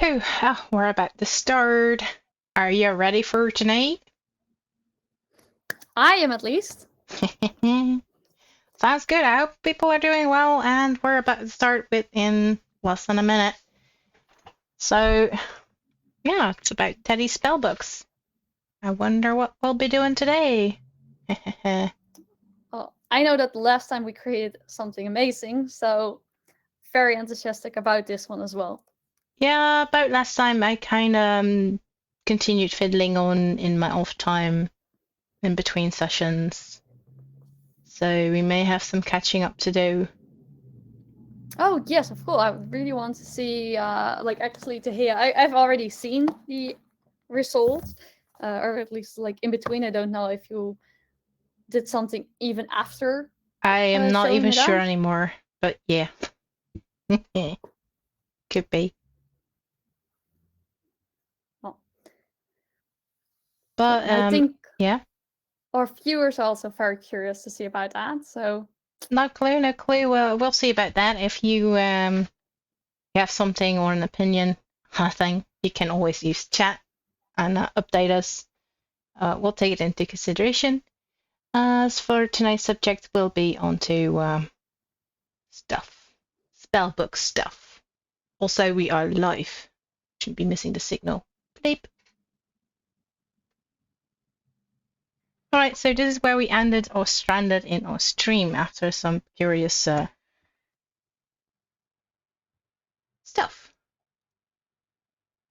We're about to start. Are you ready for tonight? I am, at least. Sounds good. I hope people are doing well, and we're about to start within less than a minute. So, yeah, it's about Teddy's Spellbooks. I wonder what we'll be doing today. Well, I know that last time we created something amazing, so very enthusiastic about this one as well. Yeah, about last time I kind of continued fiddling on in my off time in between sessions. So we may have some catching up to do. Oh yes, of course. I really want to see, actually to hear. I've already seen the results, or at least like in between. I don't know if you did something even after. I am not even sure out. anymore, but yeah. Could be. Oh. But I think yeah. our viewers are also very curious to see about that. So No clue. We'll see about that. If you have something or an opinion, I think you can always use chat and update us. We'll take it into consideration. As for tonight's subject, we'll be onto stuff, spellbook stuff. Also, we are live. Shouldn't be missing the signal. Bleep. Alright, so this is where we ended or stranded in our stream after some curious stuff.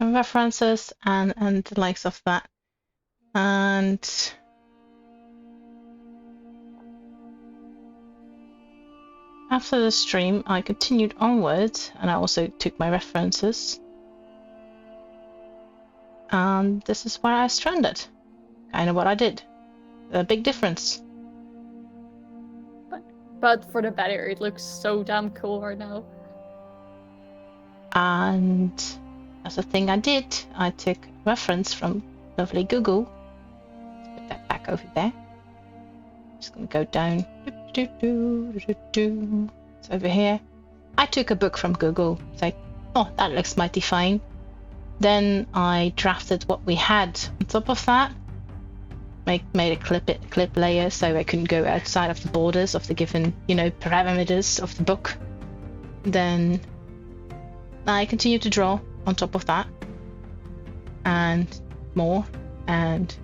And references and the likes of that. And after the stream, I continued onward, and I also took my references. And this is where I stranded. Kind of what I did. A big difference. But for the better, it looks so damn cool right now. And as a thing I did, I took reference from lovely Google. Let's put that back over there. Just gonna go down. It's over here. I took a book from Google. It's like, oh, that looks mighty fine. Then I drafted what we had on top of that. Made a clip layer so I couldn't go outside of the borders of the given, parameters of the book. Then I continued to draw on top of that, and more, and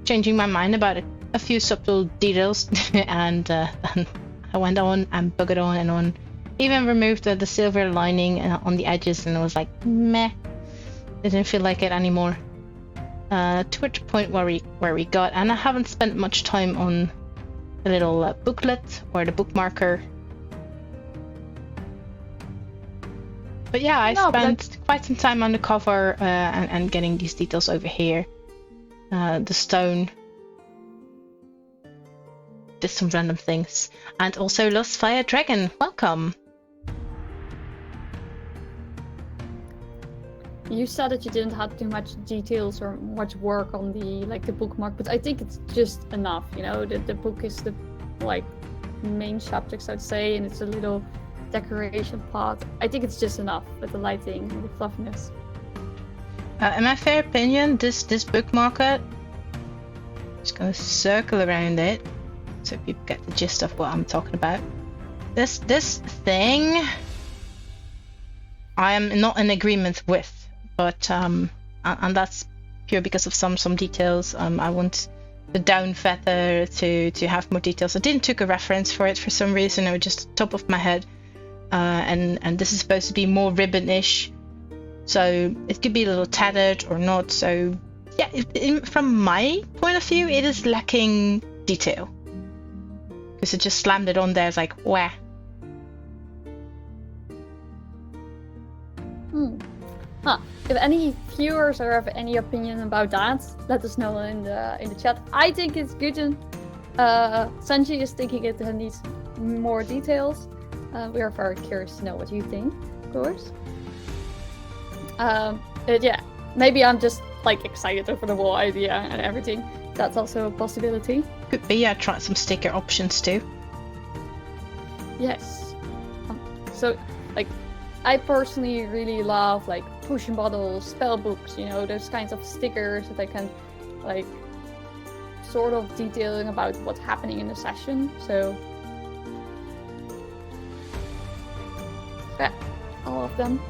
changing my mind about a few subtle details, and I went on and buggered on and on. Even removed the silver lining on the edges, and I was like, meh, didn't feel like it anymore. To which point where we got, and I haven't spent much time on the little booklet or the bookmarker. But yeah, I spent quite some time on the cover and getting these details over here. The stone. Did some random things. And also Lost Fire Dragon, welcome! You said that you didn't have too much details or much work on the bookmark, but I think it's just enough, the book is the main subject, I'd say, and it's a little decoration part. I think it's just enough with the lighting and the fluffiness. In my fair opinion, this bookmarker, just gonna circle around it so people get the gist of what I'm talking about. This thing I am not in agreement with. But and that's pure because of some details. I want the down feather to have more details. I didn't took a reference for it for some reason. It was just top of my head. And this is supposed to be more ribbon-ish, so it could be a little tattered or not. So yeah, from my point of view, it is lacking detail because it just slammed it on there. It's like, wah. Huh. If any viewers or have any opinion about that, let us know in the chat. I think it's good, and Sansji is thinking it needs more details. We are very curious to know what you think, of course. Yeah, maybe I'm just excited over the whole idea and everything. That's also a possibility. Could be. I tried some sticker options too. Yes. So I personally really love potion bottles, spell books, you know, those kinds of stickers that I can like sort of detailing about what's happening in the session. So yeah, all of them.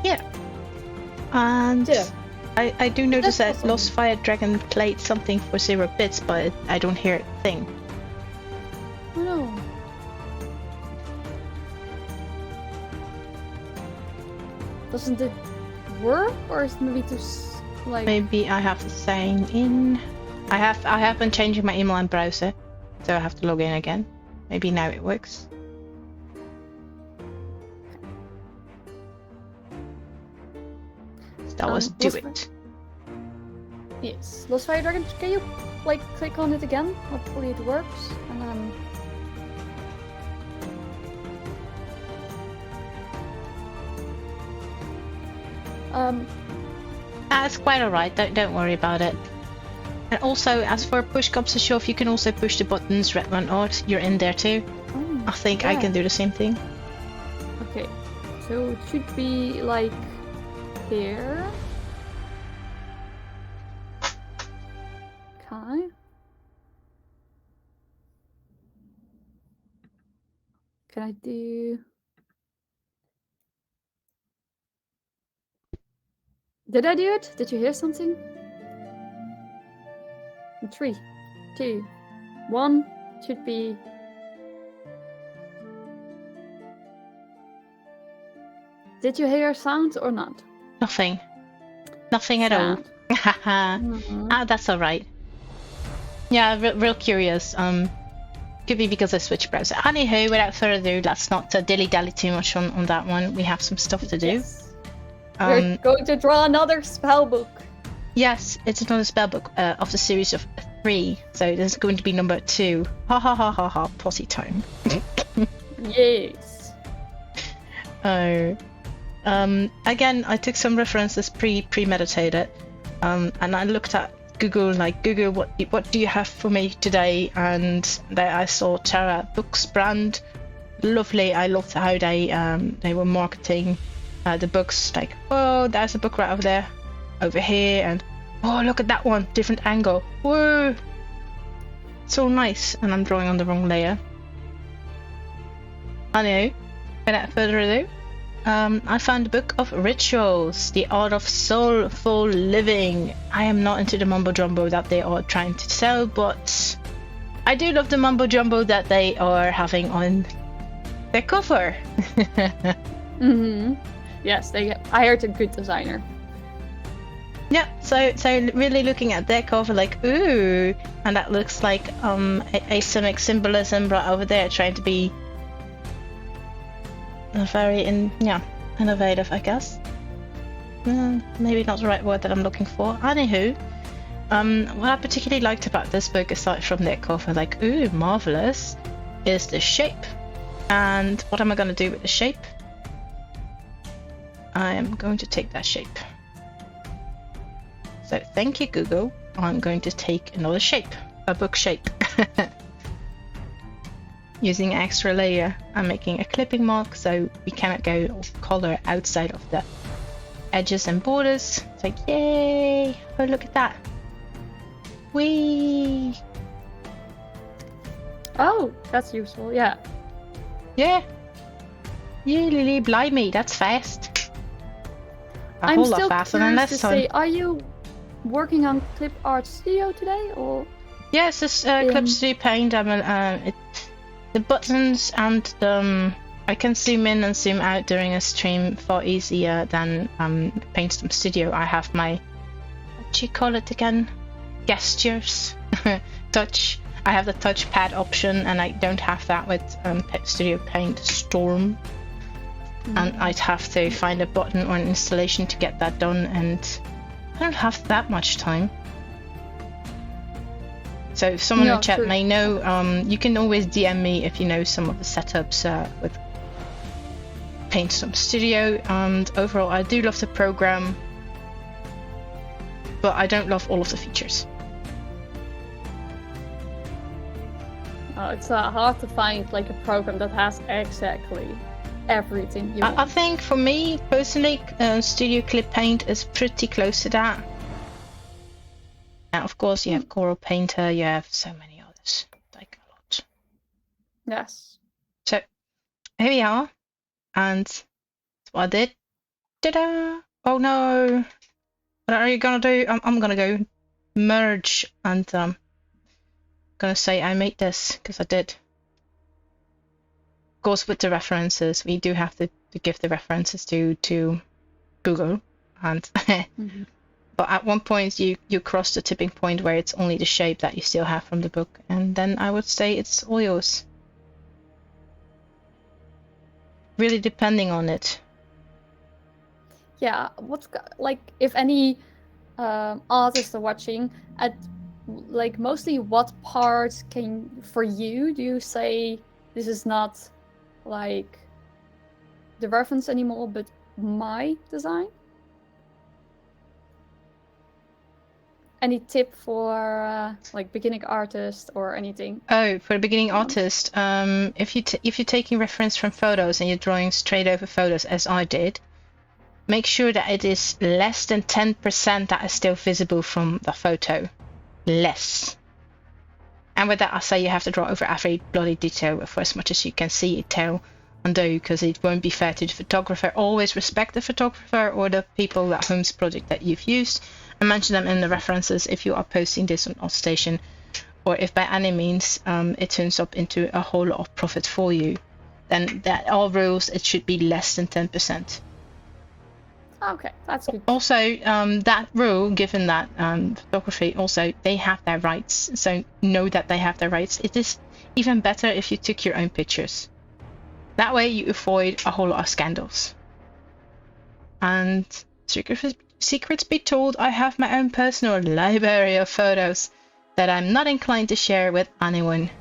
Yeah. And Yeah. I do notice That's that awesome. Lost Fire Dragon played something for 0 bits, but I don't hear a thing. Oh no. Doesn't it work, or is it maybe too like? Maybe I have to sign in. I have been changing my email and browser, so I have to log in again. Maybe now it works. That was do Lost it. Yes, Lost Fire Dragon. Can you like click on it again? Hopefully it works, and then. That's quite alright. Don't worry about it. And also, as for push comes to shove, you can also push the buttons. RedOneArt, you're in there too. Oh, I think I can do the same thing. Okay, so it should be like here. Okay. Can I do? Did I do it? Did you hear something? 3, 2, 1. Should be. Did you hear sound or not? Nothing. Nothing at all. Haha. That's alright. Yeah, real curious. Could be because I switched browser. Anywho, without further ado, let's not dilly-dally too much on that one. We have some stuff to do. Yes. We're going to draw another spell book. Yes, it's another spellbook of the series of 3. So this is going to be number 2. Ha ha ha ha ha, posse time. Yes. Again, I took some references premeditated. And I looked at Google, like, Google, what do you have for me today? And there I saw Tara Books brand. Lovely. I loved how they were marketing the books, like, oh, there's a book right over there, over here, and oh, look at that one, different angle. Whoa, so nice. And I'm drawing on the wrong layer. Anyway, without further ado, I found a book of rituals, the art of soulful living. I am not into the mumbo jumbo that they are trying to sell, but I do love the mumbo jumbo that they are having on their cover. Yes, they hired a good designer. Yeah, so really looking at their cover, like, ooh, and that looks like asemic symbolism right over there, trying to be very innovative, I guess. Maybe not the right word that I'm looking for. Anywho, what I particularly liked about this book, aside from their cover, like, ooh, marvelous, is the shape. And what am I going to do with the shape? I am going to take that shape. So thank you, Google. I'm going to take another shape, a book shape. Using an extra layer, I'm making a clipping mark so we cannot go off color outside of the edges and borders. It's like, yay! Oh, look at that. Whee! Oh, that's useful, yeah. Yeah. Yeah, Lily, blimey, that's fast. A I'm whole lot still faster than curious last to time. say, are you working on Clip Art Studio today, or? Yes, this Clip Studio Paint. The buttons and the I can zoom in and zoom out during a stream far easier than Paint Studio. I have my, what do you call it again? Gestures, touch. I have the touchpad option, and I don't have that with Studio Paint Storm. And I'd have to find a button or an installation to get that done, and I don't have that much time. So if someone in chat may know, you can always DM me if you know some of the setups with Paint Studio. And overall, I do love the program, but I don't love all of the features. It's hard to find like a program that has exactly everything you want. I think for me personally, Studio Clip Paint is pretty close to that. Now, of course, you have Coral Painter, you have so many others, like a lot. Yes. So here we are, and that's what I did. Ta-da! Oh no! What are you gonna do? I'm gonna go merge and gonna say I made this because I did. Of course, with the references, we do have to give the references to Google, and but at one point you cross the tipping point where it's only the shape that you still have from the book, and then I would say it's all yours. Really depending on it. Yeah, what's like if any artists are watching, at like mostly what part can for you do you say this is not like the reference anymore, but my design? Any tip for like beginning artist or anything? Oh, for a beginning artist, if you're taking reference from photos and you're drawing straight over photos, as I did, make sure that it is less than 10% that is still visible from the photo. Less. And with that, I say you have to draw over every bloody detail for as much as you can see it, tell, and do, because it won't be fair to the photographer. Always respect the photographer or the people at home's project that you've used, and mention them in the references if you are posting this on ArtStation, or if by any means it turns up into a whole lot of profit for you. Then that all rules, it should be less than 10%. Okay, that's good. Also, that rule, given that photography, also, they have their rights. So know that they have their rights. It is even better if you took your own pictures. That way you avoid a whole lot of scandals. And secrets be told, I have my own personal library of photos that I'm not inclined to share with anyone.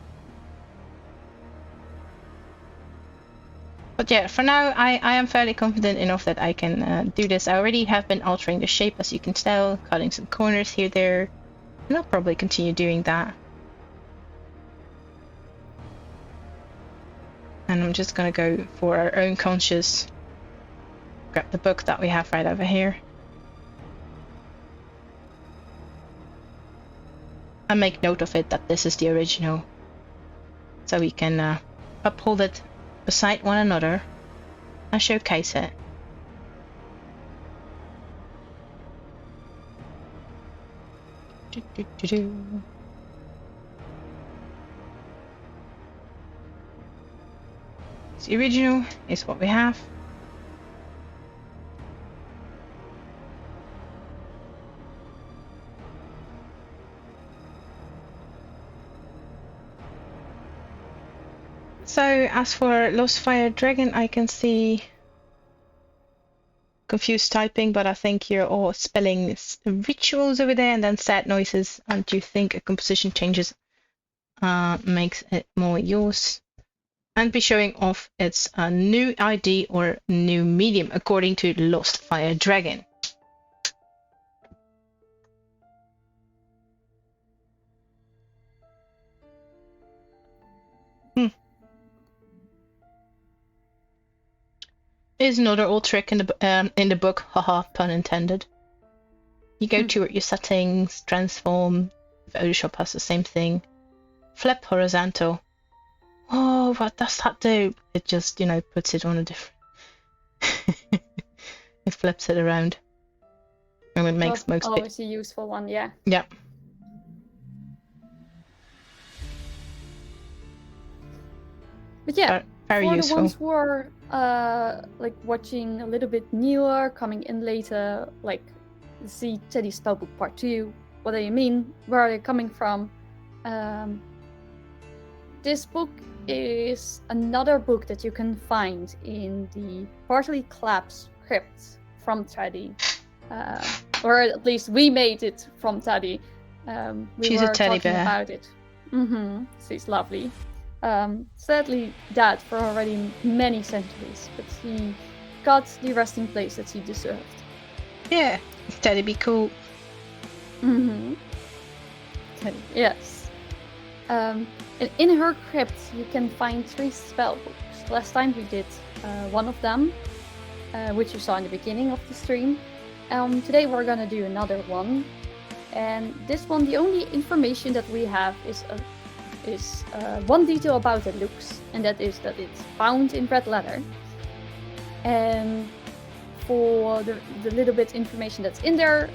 But yeah, for now, I am fairly confident enough that I can do this. I already have been altering the shape, as you can tell, cutting some corners here, there, and I'll probably continue doing that. And I'm just gonna go for our own conscious. Grab the book that we have right over here. And make note of it that this is the original. So we can uphold it beside one another and showcase it. The original is what we have. So as for Lost Fire Dragon, I can see confused typing, but I think you're all spelling rituals over there and then sad noises, and you think a composition changes makes it more yours. And be showing off its new ID or new medium according to Lost Fire Dragon. Is another old trick in the book, haha, pun intended. You go to your settings, transform. Photoshop has the same thing. Flip horizontal. Oh, what does that do? It just, puts it on a different. It flips it around, and it makes most. Always a useful one, yeah. Yeah. But yeah, very for useful. the ones who are like watching a little bit newer, coming in later, like see Teddy Spellbook Part 2. What do you mean? Where are they coming from? This book is another book that you can find in the Partly Collapsed Crypt from Teddy. Or at least we made it from Teddy. She's a teddy bear. About it. She's lovely. Sadly dead for already many centuries, but he got the resting place that he deserved. Yeah, Teddy be cool. Teddy, yes. And in her crypt you can find 3 spell books. Last time we did one of them, which you saw in the beginning of the stream. Today we're gonna do another one, and this one, the only information that we have is one detail about it looks, and that is that it's bound in red leather. And for the little bit information that's in there,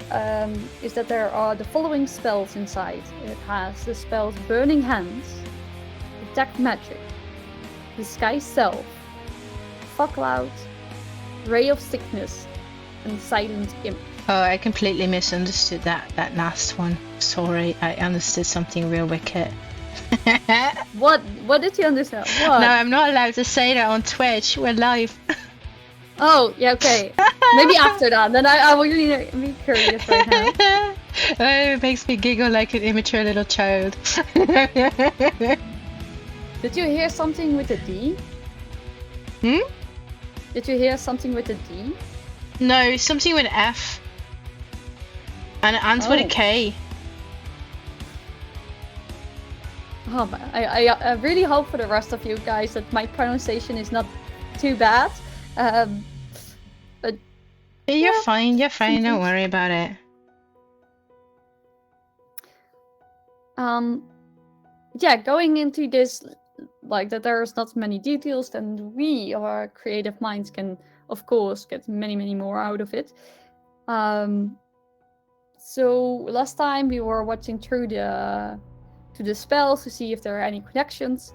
is that there are the following spells inside. It has the spells Burning Hands, Detect Magic, Disguise Self, Fog Cloud, Ray of Sickness, and Silent Image. Oh, I completely misunderstood that last one. Sorry, I understood something real wicked. What did you understand? What? No, I'm not allowed to say that on Twitch. We're live. Oh, yeah, okay. Maybe after that. Then I will really be curious right now. Oh, it makes me giggle like an immature little child. Did you hear something with a D? Hmm? Did you hear something with a D? No, something with F. And with a K. Oh, but I really hope for the rest of you guys that my pronunciation is not too bad. But You're fine, don't worry about it. Yeah, going into this, like that there's not many details, then we, our creative minds, can of course get many more out of it. So last time we were watching through the spells to see if there are any connections.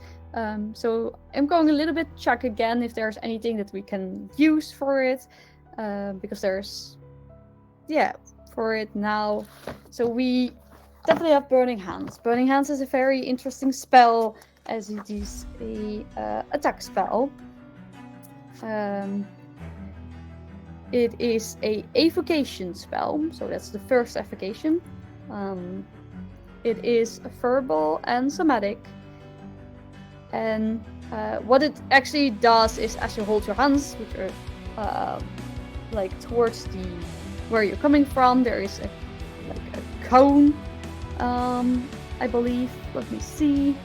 So I'm going a little bit check again if there's anything that we can use for it, because there's, for it now. So we definitely have Burning Hands. Burning Hands is a very interesting spell, as it is a attack spell. It is a evocation spell, so that's the first evocation. It is verbal and somatic. And what it actually does is, as you hold your hands, which are like towards where you're coming from, there is a cone, I believe. Let me see.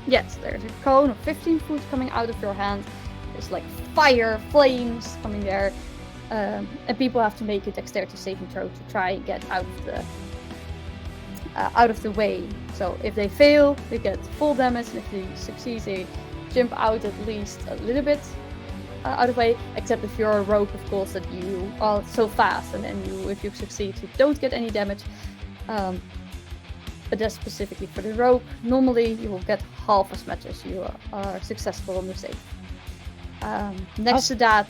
Yes, there's a cone of 15 foot coming out of your hand. There's like fire, flames coming there, and people have to make a dexterity saving throw to try and get out of the way. So if they fail, they get full damage, and if they succeed, they jump out at least a little bit out of the way. Except if you're a rogue, of course, that you are so fast, and then if you succeed, you don't get any damage. But that's specifically for the rogue. Normally, you will get half as much as you are successful on the save. Next to that,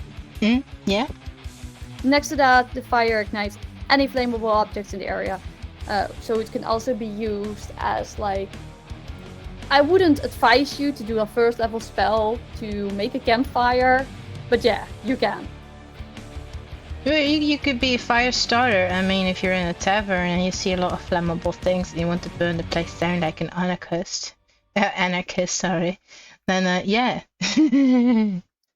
Next to that, the fire ignites any flammable objects in the area. So it can also be used as like, I wouldn't advise you to do a first level spell to make a campfire, but yeah, you can. You could be a fire starter. I mean, if you're in a tavern and you see a lot of flammable things and you want to burn the place down like an anarchist, then yeah.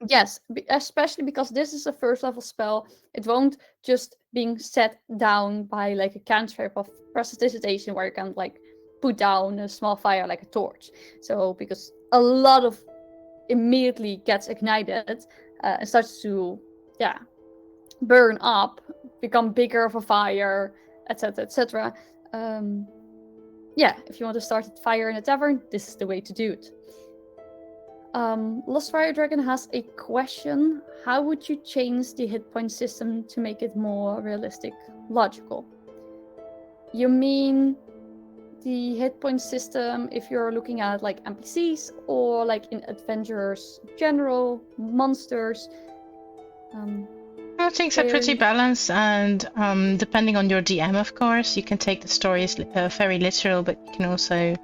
Yes, especially because this is a first level spell. It won't just being set down by like a cantrip of prestidigitation where you can like put down a small fire like a torch. So because a lot of immediately gets ignited and starts to burn up, become bigger of a fire, etc, etc. If you want to start a fire in a tavern, this is the way to do it. Lost Fire Dragon has a question. How would you change the hit point system to make it more realistic, logical? You mean the hit point system if you're looking at like NPCs or like in adventurers general, monsters? I think they're pretty balanced, and depending on your DM, of course, you can take the stories very literal, but you can also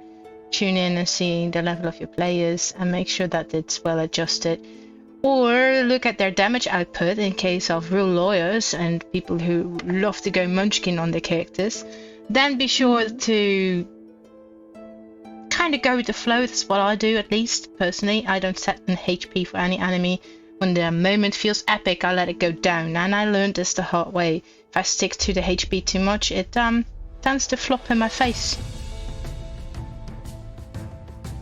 tune in and see the level of your players and make sure that it's well adjusted. Or look at their damage output in case of real lawyers and people who love to go munchkin on their characters. Then be sure to kind of go with the flow. That's what I do, at least personally. I don't set an HP for any enemy. When the moment feels epic, I let it go down, and I learned this the hard way. If I stick to the HP too much, it tends to flop in my face.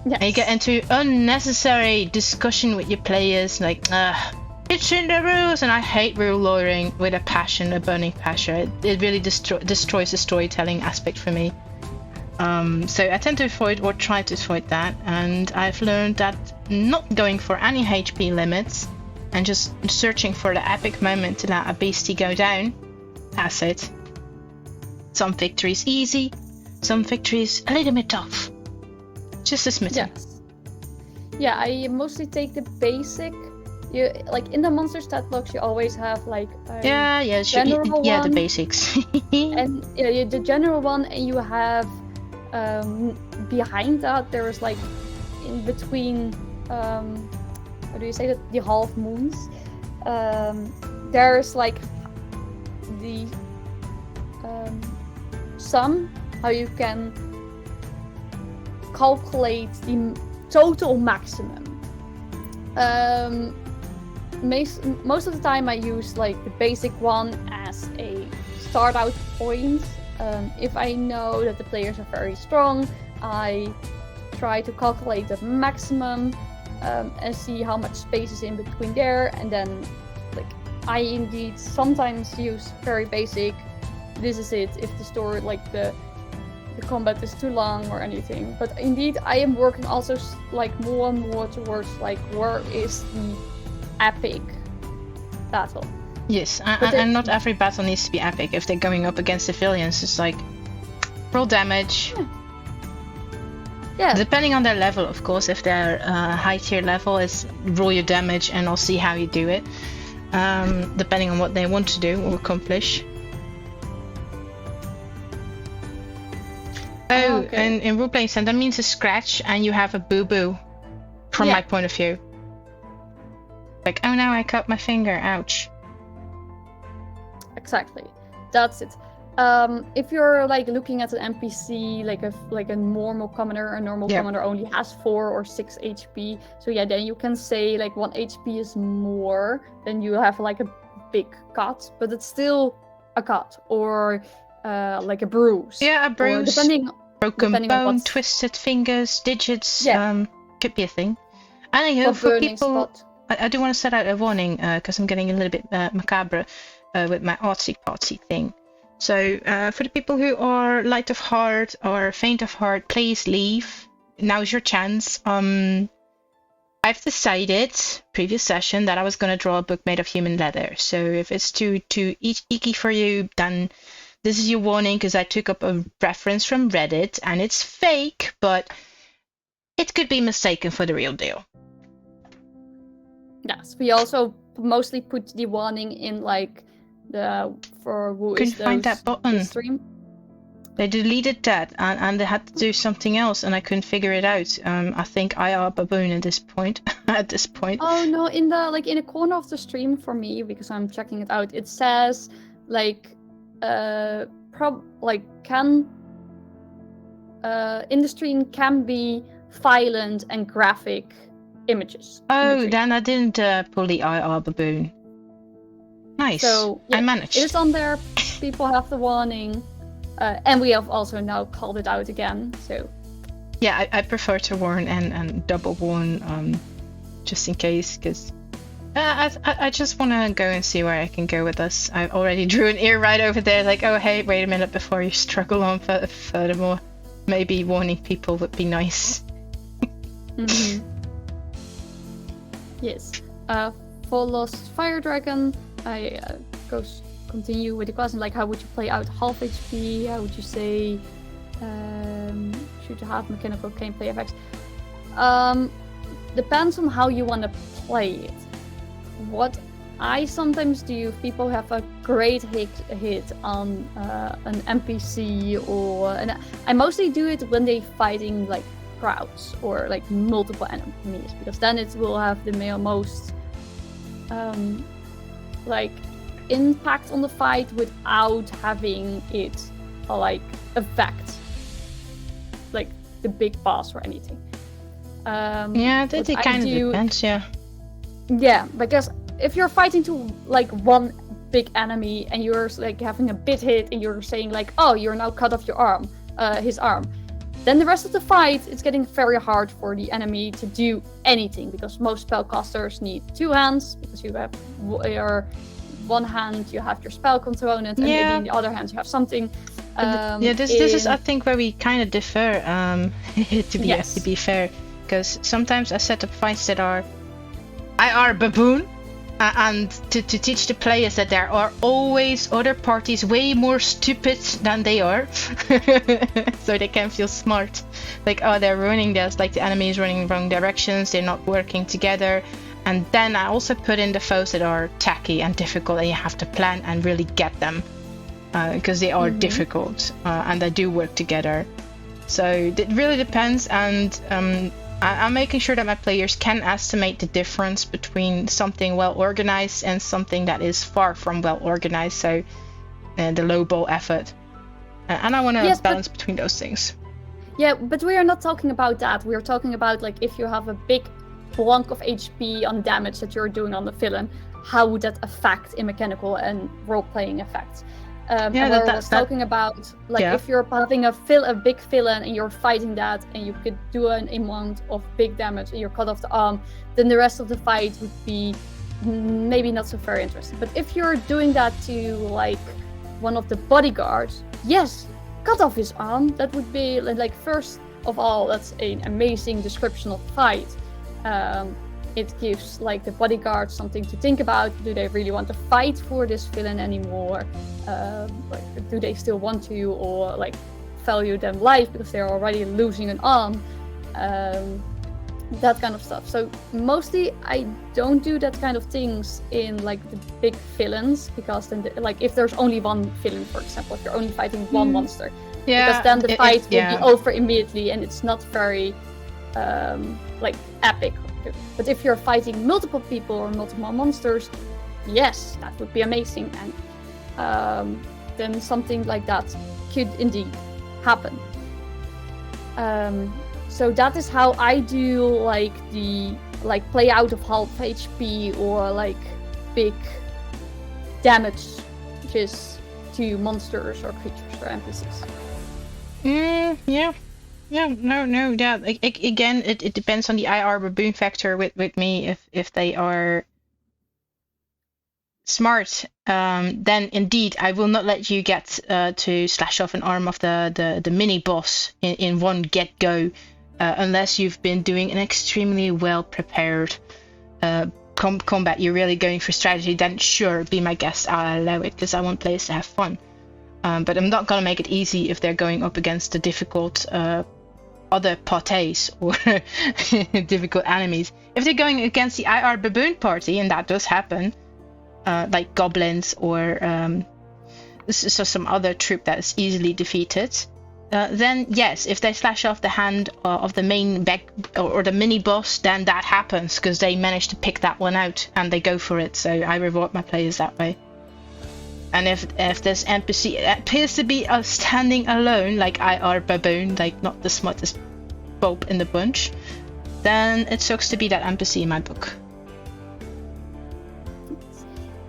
Yes. And you get into unnecessary discussion with your players, like, it's in the rules, and I hate rule lawyering with a passion, a burning passion. It really destroys the storytelling aspect for me. So I tend to avoid or try to avoid that, and I've learned that not going for any HP limits and just searching for the epic moment to let a beastie go down, that's it. Some victories easy, some victories a little bit tough. Just a smitten. Yes. Yeah, I mostly take the basic. You like in the monster stat blocks, you always have like a general one, the basics. and the general one, and you have behind that there is like in between how do you say that, the half moons, there's like the sum, how you can calculate the total maximum. Most of the time I use like the basic one as a start out point. If I know that the players are very strong, I try to calculate the maximum and see how much space is in between there, and then like I indeed sometimes use very basic, this is it, if the story like the combat is too long or anything. But indeed I am working also like more and more towards like where is the epic battle. Yes, and not every battle needs to be epic. If they're going up against civilians, it's like roll damage. Yeah. Depending on their level, of course. If they're high tier level, is roll your damage and I'll see how you do it. Depending on what they want to do or accomplish. Oh, okay. and in role playing stand, that means a scratch and you have a boo boo. From my point of view. Like, oh no, I cut my finger. Ouch. Exactly, that's it. If you're like looking at an NPC, like a normal commoner, commoner only has 4 or 6 HP. So yeah, then you can say like 1 HP is more, then you have like a big cut, but it's still a cut, or like a bruise. Yeah, a bruise. Broken bone, twisted fingers, digits. Could be a thing. And I hope for people. I do want to set out a warning because I'm getting a little bit macabre with my artsy thing. So for the people who are light of heart or faint of heart, please leave. Now's your chance. I've decided, previous session, that I was going to draw a book made of human leather. So if it's too icky for you, then this is your warning, because I took up a reference from Reddit and it's fake, but it could be mistaken for the real deal. Yes, we also mostly put the warning in like for who couldn't is find that button. Stream. They deleted that and they had to do something else and I couldn't figure it out. I think I are baboon at this point. Oh no, in the corner of the stream for me, because I'm checking it out, it says like in the stream can be violent and graphic images. Oh, then I didn't pull the IR baboon. Nice. So yeah, I managed. It is on there. People have the warning, and we have also now called it out again. So yeah, I prefer to warn and double warn, just in case, because I just want to go and see where I can go with this. I already drew an ear right over there, like, oh hey, wait a minute before you struggle on furthermore. Maybe warning people would be nice. Mm-hmm. Yes. For Lost Fire Dragon, I continue with the question, like, how would you play out half HP? How would you say should you have mechanical gameplay effects? Depends on how you want to play it. What I sometimes do, if people have a great hit on an NPC, and I mostly do it when they're fighting like crowds or like multiple enemies, because then it will have the most like impact on the fight without having it like affect like the big boss or anything. Yeah, that it kind of depends. Yeah, because if you're fighting to like one big enemy and you're like having a bit hit and you're saying like, oh, you're now cut off your arm, his arm, Then the rest of the fight, it's getting very hard for the enemy to do anything, because most spellcasters need 2 hands, because you have your one hand, you have your spell component, and maybe in the other hand you have something. This is I think where we kind of differ. To be fair, because sometimes I set up fights that are IR baboon. And to teach the players that there are always other parties way more stupid than they are, so they can feel smart. Like, oh, they're running this, like the enemy is running in wrong directions, they're not working together. And then I also put in the foes that are tacky and difficult, and you have to plan and really get them, because they are difficult, and they do work together. So it really depends, and I'm making sure that my players can estimate the difference between something well organized and something that is far from well organized, so the low ball effort. And I want to balance between those things. Yeah, but we are not talking about that. We are talking about, like, if you have a big block of HP on damage that you're doing on the villain, how would that affect in mechanical and role-playing effects? Talking about, like, if you're having a big villain and you're fighting that, and you could do an amount of big damage and you're cut off the arm, then the rest of the fight would be maybe not so very interesting. But if you're doing that to, like, one of the bodyguards, yes, cut off his arm. That would be, like, first of all, that's an amazing description of the fight. It gives, like, the bodyguard something to think about. Do they really want to fight for this villain anymore? Like, do they still want to, or, like, value them life because they're already losing an arm? That kind of stuff. So mostly I don't do that kind of things in, like, the big villains, because then, like, if there's only one villain, for example, if you're only fighting one monster, because then the fight will be over immediately, and it's not very like, epic. But if you're fighting multiple people or multiple monsters, yes, that would be amazing, and then something like that could indeed happen. So that is how I do, like, the, like, play out of half HP, or, like, big damage just to monsters or creatures or NPCs. Again, it depends on the IR baboon factor with me. If they are smart, then indeed I will not let you get to slash off an arm of the mini boss in one get-go, unless you've been doing an extremely well prepared combat. You're really going for strategy, then sure, be my guest, I'll allow it, because I want players to have fun. But I'm not gonna make it easy if they're going up against the difficult other parties or difficult enemies. If they're going against the IR baboon party, and that does happen, like goblins or so some other troop that is easily defeated, then yes, if they slash off the hand of the main back or the mini boss, then that happens because they managed to pick that one out and they go for it. So I reward my players that way. And if this NPC appears to be standing alone, like IR baboon, like not the smartest bulb in the bunch, then it sucks to be that NPC in my book.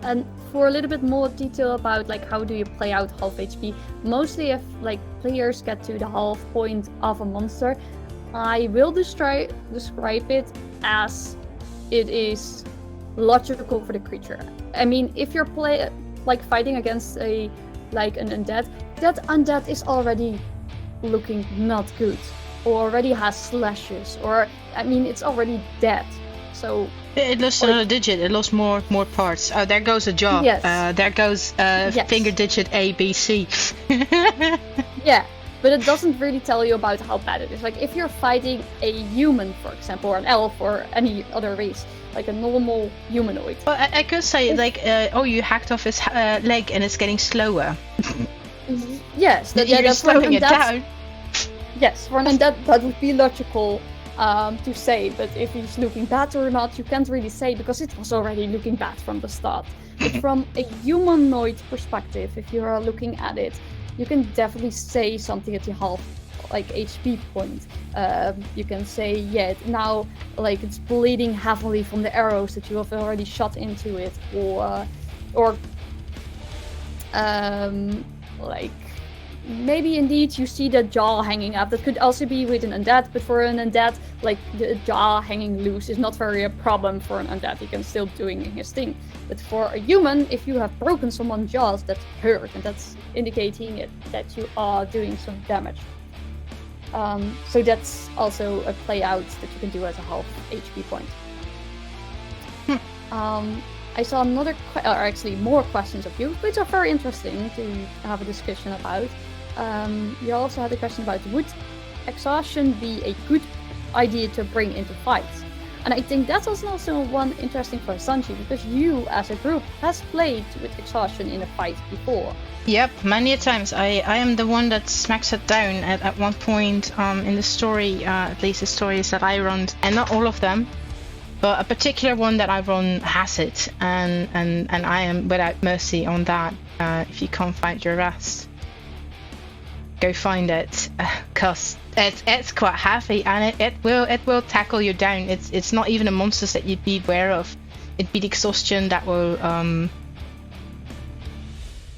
And for a little bit more detail about, like, how do you play out half HP, mostly if, like, players get to the half point of a monster, I will describe it as it is logical for the creature. I mean, if you're fighting against an undead, that undead is already looking not good, or already has slashes, or, I mean, it's already dead. So it lost another digit. It lost more parts. Oh, there goes a jaw. Yes. There goes finger digit A, B, C. Yeah, but it doesn't really tell you about how bad it is. Like, if you're fighting a human, for example, or an elf, or any other race, like a normal humanoid. Well, I could say, you hacked off his leg and it's getting slower. Yes, you're slowing it down. Yes, for an undead, that would be logical to say, but if he's looking bad or not, you can't really say, because it was already looking bad from the start. But from a humanoid perspective, if you are looking at it, you can definitely say something at the half, like, HP point. You can say, now, like, it's bleeding heavily from the arrows that you have already shot into it, or like, maybe indeed you see the jaw hanging up. That could also be with an undead, but for an undead, like the jaw hanging loose is not very a problem for an undead. He can still doing his thing. But for a human, if you have broken someone's jaws, that hurt, and that's indicating that you are doing some damage. So that's also a play out that you can do as a half HP point. I saw another, or actually more questions of you, which are very interesting to have a discussion about. You also had a question about, would exhaustion be a good idea to bring into fights? And I think that's also one interesting for Sansji, because you as a group has played with exhaustion in a fight before. Yep, many a times. I am the one that smacks it down at one point in the story, at least the stories that I run, and not all of them. But a particular one that I run has it, and I am without mercy on that. If you can't find your rest, go find it, cause it's quite heavy, and it will tackle you down. It's not even the monsters that you'd be aware of. It'd be the exhaustion that will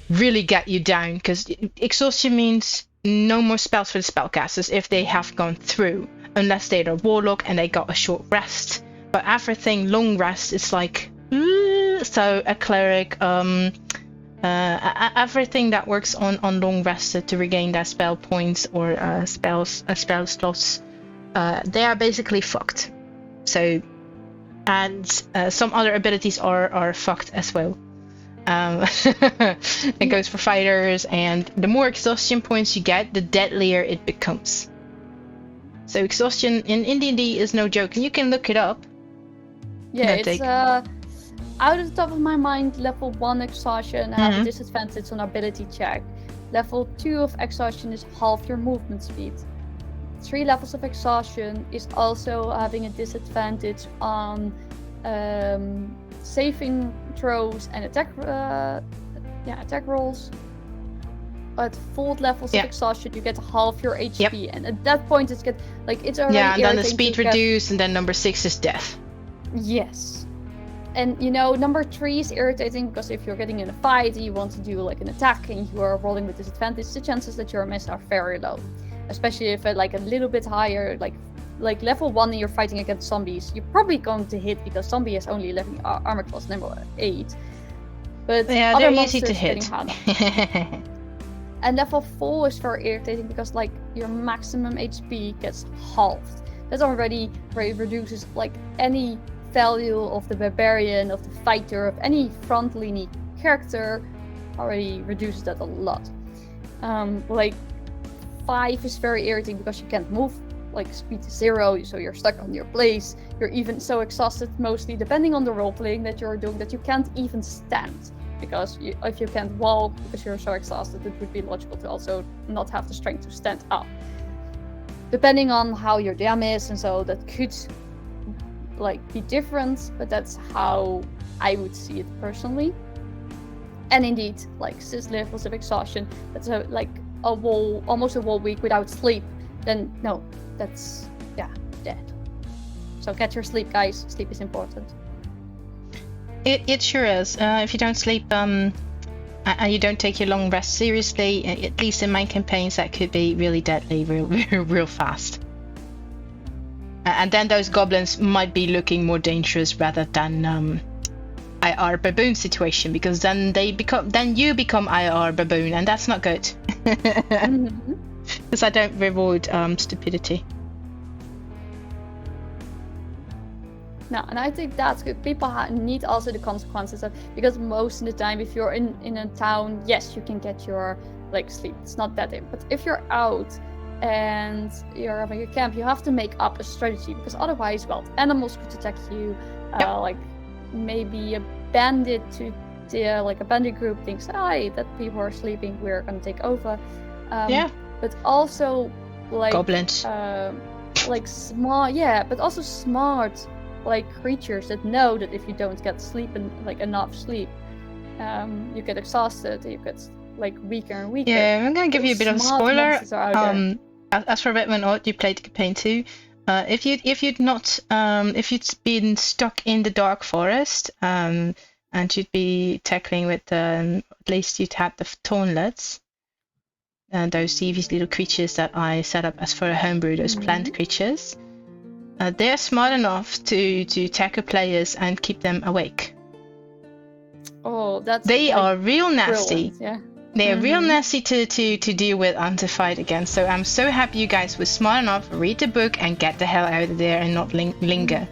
really get you down, because exhaustion means no more spells for the spellcasters if they have gone through, unless they're a warlock and they got a short rest. But everything long rest is like, so a cleric, everything that works on long rest to regain their spell points or spell slots, they are basically fucked. So, and some other abilities are fucked as well. It goes for fighters, and the more exhaustion points you get, the deadlier it becomes. So exhaustion in D&D is no joke, and you can look it up. Yeah, it's out of the top of my mind, level 1 exhaustion has a disadvantage on ability check. Level 2 of exhaustion is half your movement speed. 3 levels of exhaustion is also having a disadvantage on saving throws and attack rolls. At 4 levels of exhaustion, you get half your HP, and at that point it's already and then the speed reduced, and then number 6 is death. Yes. And number 3 is irritating, because if you're getting in a fight and you want to do like an attack and you are rolling with disadvantage, the chances that you're missed are very low. Especially if it's like a little bit higher, like level 1 and you're fighting against zombies, you're probably going to hit, because zombie has only 11 armor class number 8. But yeah, they're easy to hit. And level 4 is very irritating, because like your maximum HP gets halved. That already reduces like any value of the barbarian, of the fighter, of any front-leaning character, already reduces that a lot. Like 5 is very irritating, because you can't move, like speed is 0, so you're stuck on your place. You're even so exhausted, mostly depending on the role-playing that you're doing, that you can't even stand. Because if you can't walk because you're so exhausted, it would be logical to also not have the strength to stand up. Depending on how your DM is, and so that could like be different, but that's how I would see it personally. And indeed, like 6 levels of exhaustion, that's almost a whole week without sleep, then no, that's dead. So get your sleep, guys. Sleep is important. It sure is. If you don't sleep and you don't take your long rest seriously, at least in my campaigns, that could be really deadly real fast. And then those goblins might be looking more dangerous rather than IR baboon situation, because then you become IR baboon, and that's not good. Because I don't reward stupidity. No, and I think that's good. People need also the consequences of, because most of the time, if you're in a town, yes, you can get your sleep. It's not that deep. But if you're out and you're having a camp, you have to make up a strategy, because otherwise, animals could attack you. Like maybe a bandit a bandit group thinks, "Hi, that people are sleeping. We're gonna take over." But also goblins. Small, but also smart. Creatures that know that if you don't get sleep and enough sleep, you get exhausted, you get weaker and weaker. Yeah, I'm gonna give you a bit of spoiler. As for RedOneArt, you played the campaign too. If you'd been stuck in the dark forest, and you'd be tackling with at least you'd had the tauntlets, those devious little creatures that I set up as for a homebrew, those plant creatures. They're smart enough to tackle players and keep them awake. Oh, that's They are real nasty. Yeah. They are real nasty to deal with and to fight against. So I'm so happy you guys were smart enough to read the book and get the hell out of there and not linger.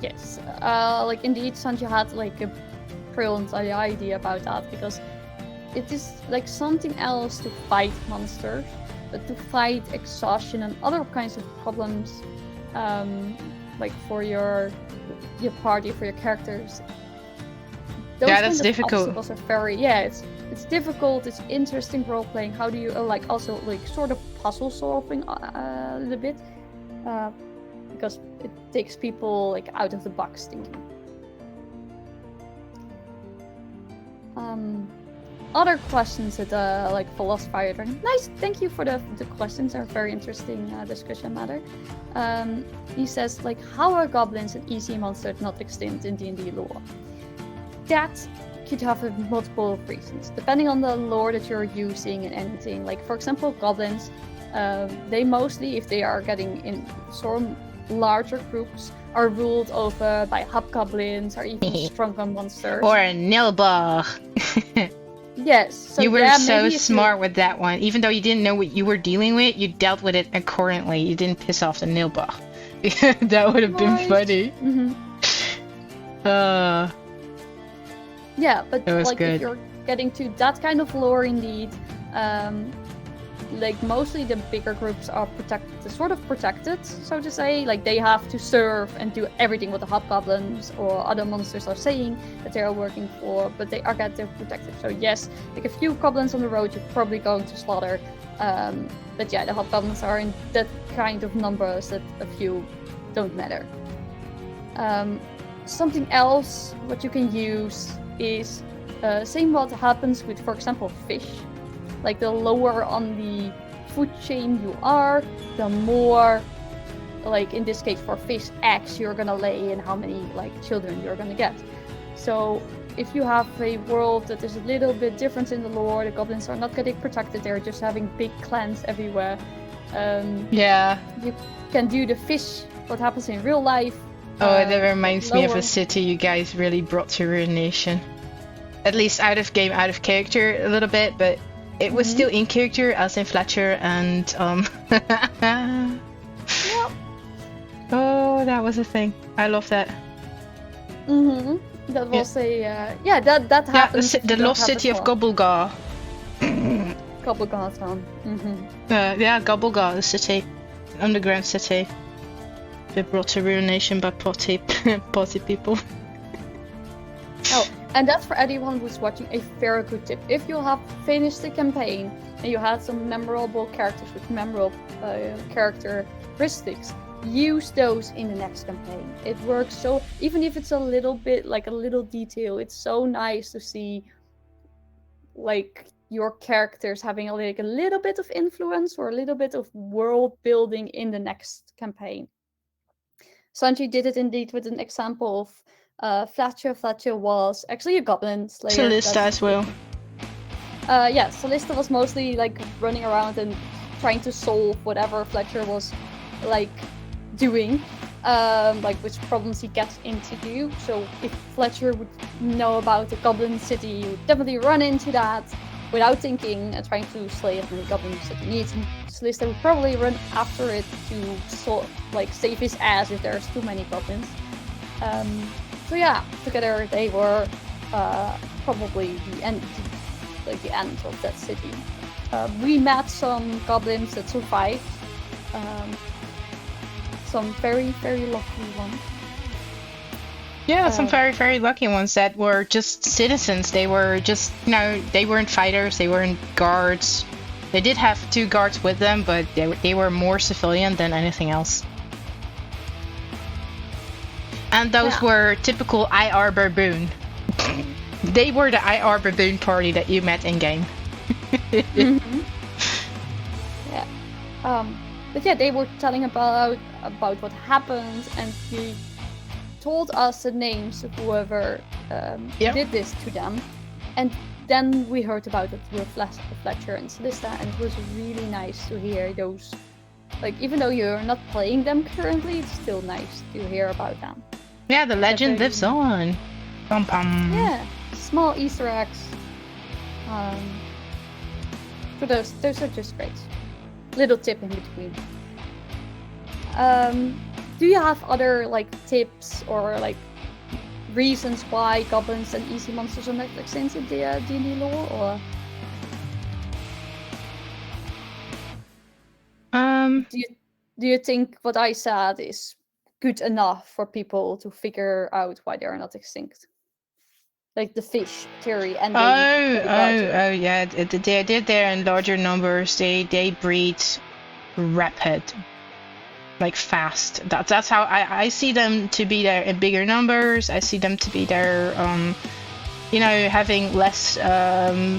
Yes. Like indeed, Sansji had like a brilliant idea about that, because it is like something else to fight monsters, but to fight exhaustion and other kinds of problems, like for your party, for your characters. Those that's difficult. Obstacles are very it's difficult. It's interesting role playing. How do you like also like sort of puzzle solving a little bit, because it takes people like out of the box thinking. Other questions that like philosophy. Nice, thank you for the questions. They're very interesting discussion matter. He says like, how are goblins an easy monster not extinct in D&D lore? That could have multiple reasons depending on the lore that you're using and anything. Like for example, goblins, they mostly, if they are getting in some larger groups, are ruled over by hobgoblins or even stronger monsters. Or a Nilbog. Yes. So you were so smart with that one. Even though you didn't know what you were dealing with, you dealt with it accordingly. You didn't piss off the Nilbog. That would have been funny. Yeah, but like good. If you're getting to that kind of lore, indeed, like mostly the bigger groups are protected, so to say. Like they have to serve and do everything what the hobgoblins or other monsters are saying that they are working for, but they are getting protected. So yes, like a few goblins on the road you're probably going to slaughter, but yeah, the hobgoblins are in that kind of numbers that a few don't matter. Something else what you can use is same what happens with, for example, fish. Like the lower on the food chain you are, the more, like in this case for fish, eggs you're gonna lay and how many like children you're gonna get. So if you have a world that is a little bit different in the lore, the goblins are not getting protected, they're just having big clans everywhere. You can do the fish, what happens in real life. Oh, that reminds me of a city you guys really brought to Ruination. At least out of game, out of character a little bit, but it was still in character, as in Fletcher and Yep. Oh, that was a thing. I love that. That was that happened. The lost city of Gobblegaw. Gobblegaw Town. Gobblegaw, the city, underground city. They brought to Ruination by potty people. Oh, and that's for anyone who's watching a very good tip. If you have finished the campaign and you had some memorable characters with memorable characteristics, use those in the next campaign. It works so, even if it's a little bit, like a little detail, it's so nice to see like your characters having a little bit of influence or a little bit of world building in the next campaign. Sansji did it indeed with an example of Fletcher. Fletcher was actually a goblin slayer. Solista as well. Solista was mostly like running around and trying to solve whatever Fletcher was like doing, like which problems he gets into do. So if Fletcher would know about the goblin city, he would definitely run into that without thinking and trying to slay as many goblins that he needs. Solista would probably run after it to save his ass if there's too many goblins. So yeah, together they were probably the end of that city. We met some goblins that survived. Some very, very lucky ones. Yeah, some very, very lucky ones that were just citizens. They were just, they weren't fighters, they weren't guards. They did have 2 guards with them, but they were more civilian than anything else. And those were typical IR Baboon. They were the IR Baboon party that you met in game. Yeah. But yeah, they were telling about what happened, and he told us the names of whoever did this to them. And then we heard about it with Fletcher and Celista, and it was really nice to hear those. Like, even though you're not playing them currently, it's still nice to hear about them. Yeah, the legend lives on. Pum pum. Yeah, small Easter eggs. So those are just great. Little tip in between. Do you have other like tips or like reasons why goblins and easy monsters are not extended in the D&D lore, or do you think what I said is good enough for people to figure out why they are not extinct? Like the fish theory and yeah, they're in larger numbers. They breed rapid, like fast. That's how I see them to be there in bigger numbers. I see them to be there, having less.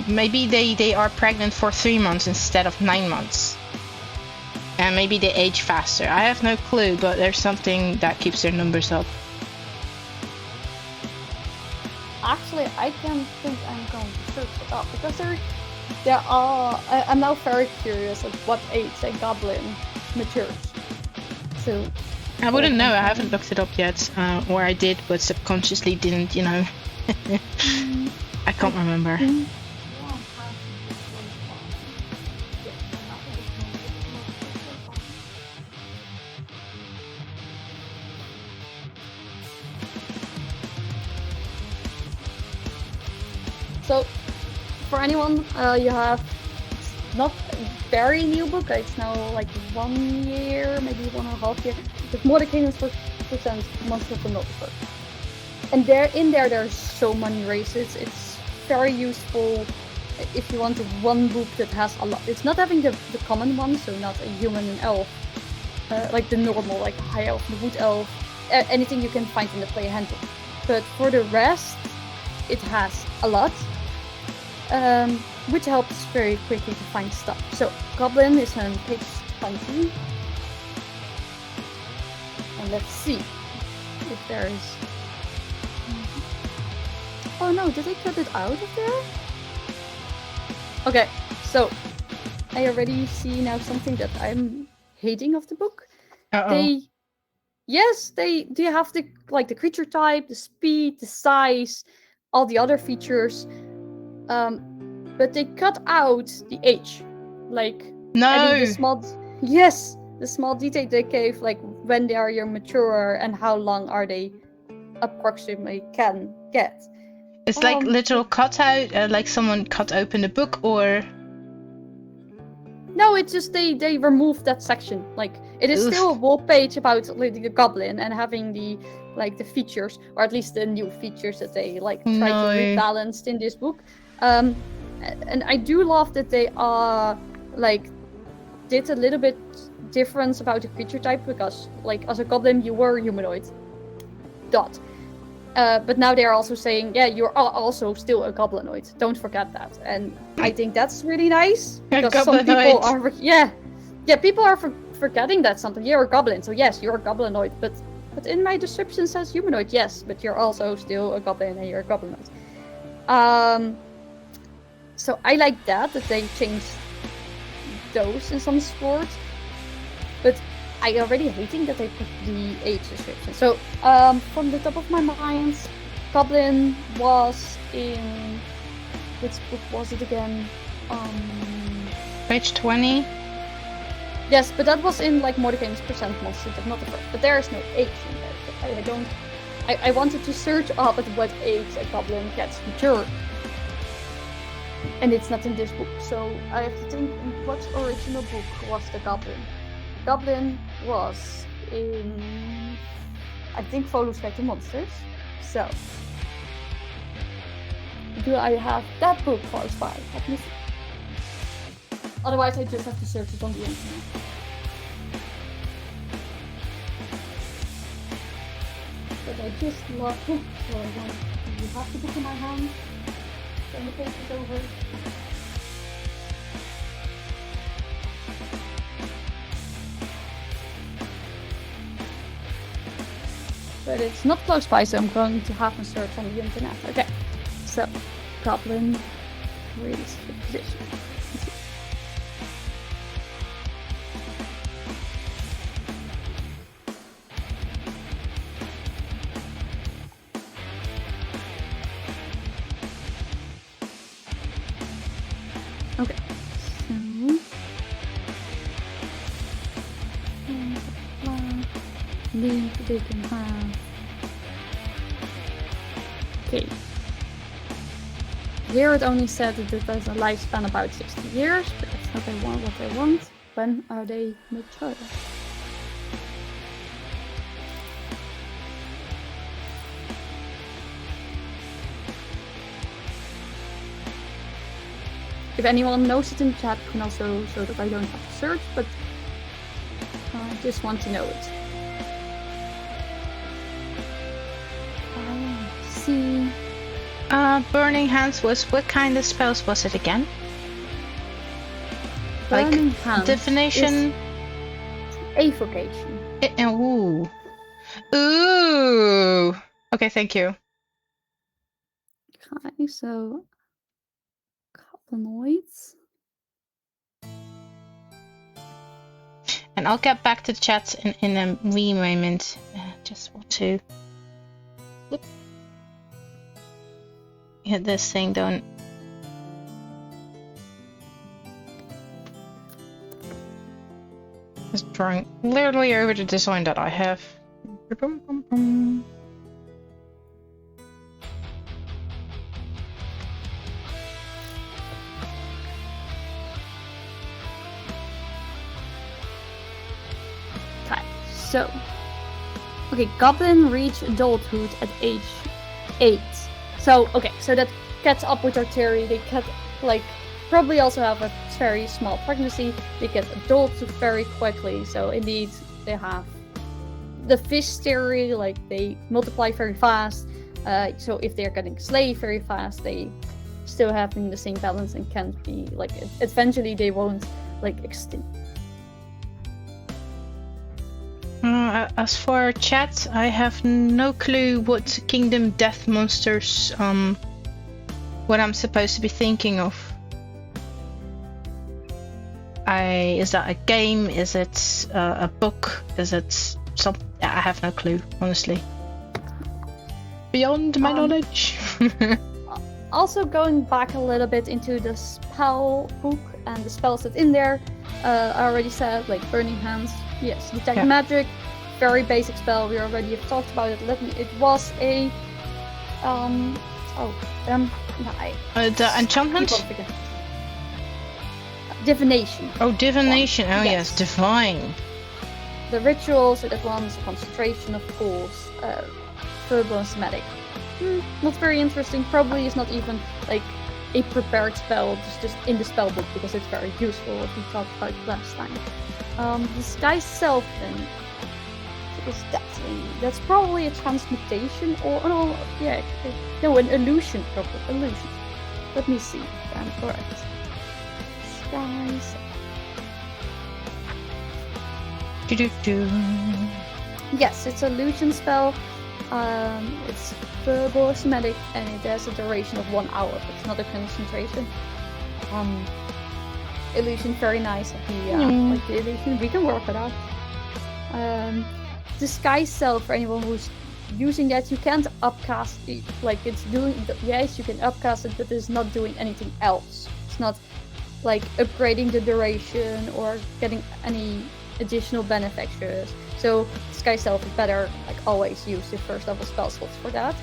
Maybe they are pregnant for 3 months instead of 9 months, and maybe they age faster. I have no clue, but there's something that keeps their numbers up. Actually, I don't think I'm going to search it up because there are. I'm now very curious at what age a goblin matures. So I wouldn't know. I haven't looked it up yet, or I did, but subconsciously didn't. I can't remember. So, for anyone, you have not a very new book. It's now like 1 year, maybe 1.5 years. With More the Kingdoms presents Monsters of the Multiverse. And there's so many races. It's very useful if you want one book that has a lot. It's not having the common one, so not a human and elf, like the normal, like a high elf, the wood elf, anything you can find in the player handbook. But for the rest, it has a lot. Which helps very quickly to find stuff. So, Goblin is on page 20. And let's see if there is... Oh no, did they cut it out of there? Okay, so I already see now something that I'm hating of the book. Uh-oh. They have the creature type, the speed, the size, all the other features. But they cut out the age, like adding the small detail they gave, like when they are mature and how long are they approximately can get. It's like little cutout, like someone cut open a book, or no, it's just they removed that section. Like it is still a whole page about the goblin and having the features, or at least the new features that they try to rebalance in this book. And I do love that they are did a little bit difference about the creature type, because as a goblin you were humanoid. But now they are also saying, yeah, you're also still a goblinoid. Don't forget that. And I think that's really nice, because some people are people are forgetting that something. You're a goblin, so yes, you're a goblinoid. But in my description says humanoid, yes, but you're also still a goblin and you're a goblinoid. So I like that they changed those in some sports, but I already hating that they put the age description. So from the top of my mind, Goblin was in, which book was it again? Page 20. Yes, but that was in More the Kingdoms present Monsters, not the first. But there is no age in there. So I wanted to search up at what age a goblin gets mature. And it's not in this book, so I have to think in what original book was the Goblin. Goblin was in, I think, Volus Guide to Monsters. So, do I have that book close by? Let me see. Otherwise, I just have to search it on the internet. But I just love books, so I want to have the book in my hand. Turn the pages over. But it's not close by, so I'm going to have a search on the internet. Okay, so Goblin really strict position. Okay, so link they can have. Okay. Here it only said that it has a lifespan about 60 years, but that's not what they want. When are they mature? If anyone knows it in the chat, can also so that I don't have to search, but I just want to know it. See. Burning Hands was what kind of spells was it again? Burning like Hands divination, evocation. Ooh, ooh. Okay, thank you. Okay, so Caplanoids. And I'll get back to the chat in a wee moment. Just want to get this thing done. Just drawing literally over the design that I have. Okay, so goblin reach adulthood at age 8. So so that gets up with their theory. They can probably also have a very small pregnancy. They get adulthood very quickly. So indeed, they have the fish theory. They multiply very fast. So if they're getting slave very fast, they still having the same balance and can't be eventually they won't extinct. As for chat, I have no clue what Kingdom Death monsters, what I'm supposed to be thinking of. Is that a game? Is it a book? Is it some? I have no clue, honestly. Beyond my knowledge. Also, going back a little bit into the spell book and the spells that's in there, I already said Burning Hands. Yes, detect magic, very basic spell. We already have talked about it. It was a the enchantment. Divination. Oh, divination. Oh yes, divine. The ritual, so that one's concentration, of course. Turbo-somatic. Not very interesting. Probably is not even a prepared spell, just in the spell book because it's very useful. What we talked about last time. Disguise self then. That's probably a transmutation or an illusion probably. Illusion. Let me see if I'm correct. Disguise. Yes, it's an illusion spell. It's turbo-somatic and it has a duration of 1 hour. It's not a concentration. Illusion, very nice. The illusion, we can work it out. Disguise self, for anyone who's using that, you can't upcast it. It's doing, yes, you can upcast it, but it's not doing anything else. It's not upgrading the duration or getting any additional benefactors. So disguise self is better, always use the first level spell slots for that.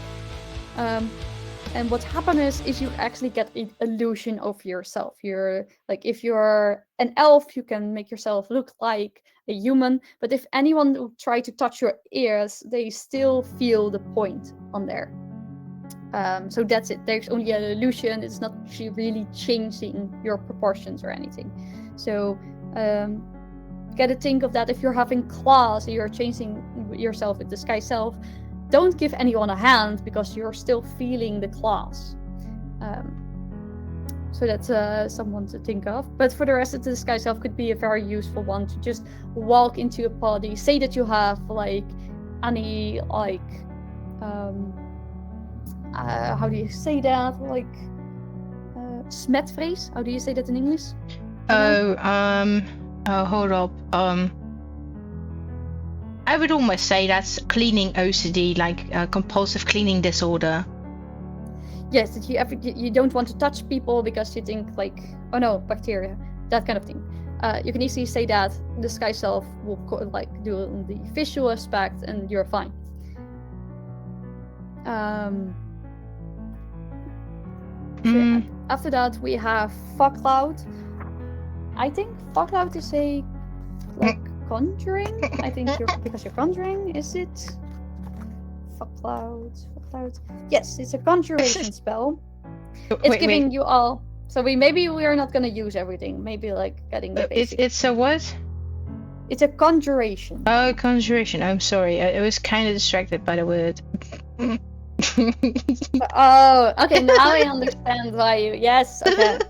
And what happens is you actually get an illusion of yourself. You're if you're an elf, you can make yourself look like a human, but if anyone will try to touch your ears, they still feel the point on there. So that's it. There's only an illusion. It's not actually really changing your proportions or anything. So get to think of that if you're having claws, you're changing yourself with disguise self. Don't give anyone a hand because you're still feeling the claws. So that's someone to think of. But for the rest of the disguise self could be a very useful one to just walk into a party, say that you have any how do you say that? smetvrees. How do you say that in English? Hold up. I would almost say that's cleaning OCD, like compulsive cleaning disorder. Yes, that you don't want to touch people because you think like, oh no, bacteria, that kind of thing. You can easily say that the sky self will do the visual aspect, and you're fine. After that, we have fog cloud. I think fog cloud is a conjuring. I think because you're conjuring, is it? Fog cloud. Yes, it's a conjuration spell. It's giving you all. So maybe we are not gonna use everything. Maybe like getting the basic. It's a what? It's a conjuration. Oh, conjuration. I'm sorry. I was kind of distracted by the word. Oh, okay. Now I understand why you. Yes. Okay.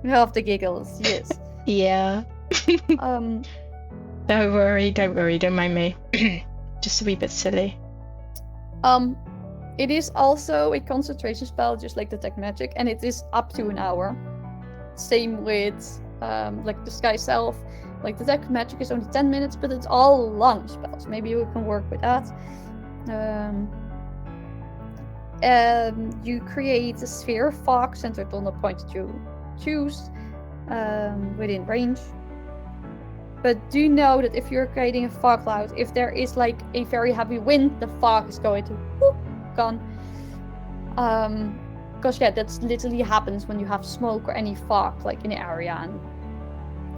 You have the giggles. Yes. Yeah. Don't worry. Don't mind me. Just a wee bit silly. It is also a concentration spell, just like detect magic, and it is up to an hour. Same with like the sky self. Like detect magic is only 10 minutes, but it's all long spells. Maybe we can work with that. You create a sphere of fog centered on the point that you choose within range. But do know that if you're creating a fog cloud, if there is like a very heavy wind, the fog is going to gone. Because that's literally happens when you have smoke or any fog like in the area and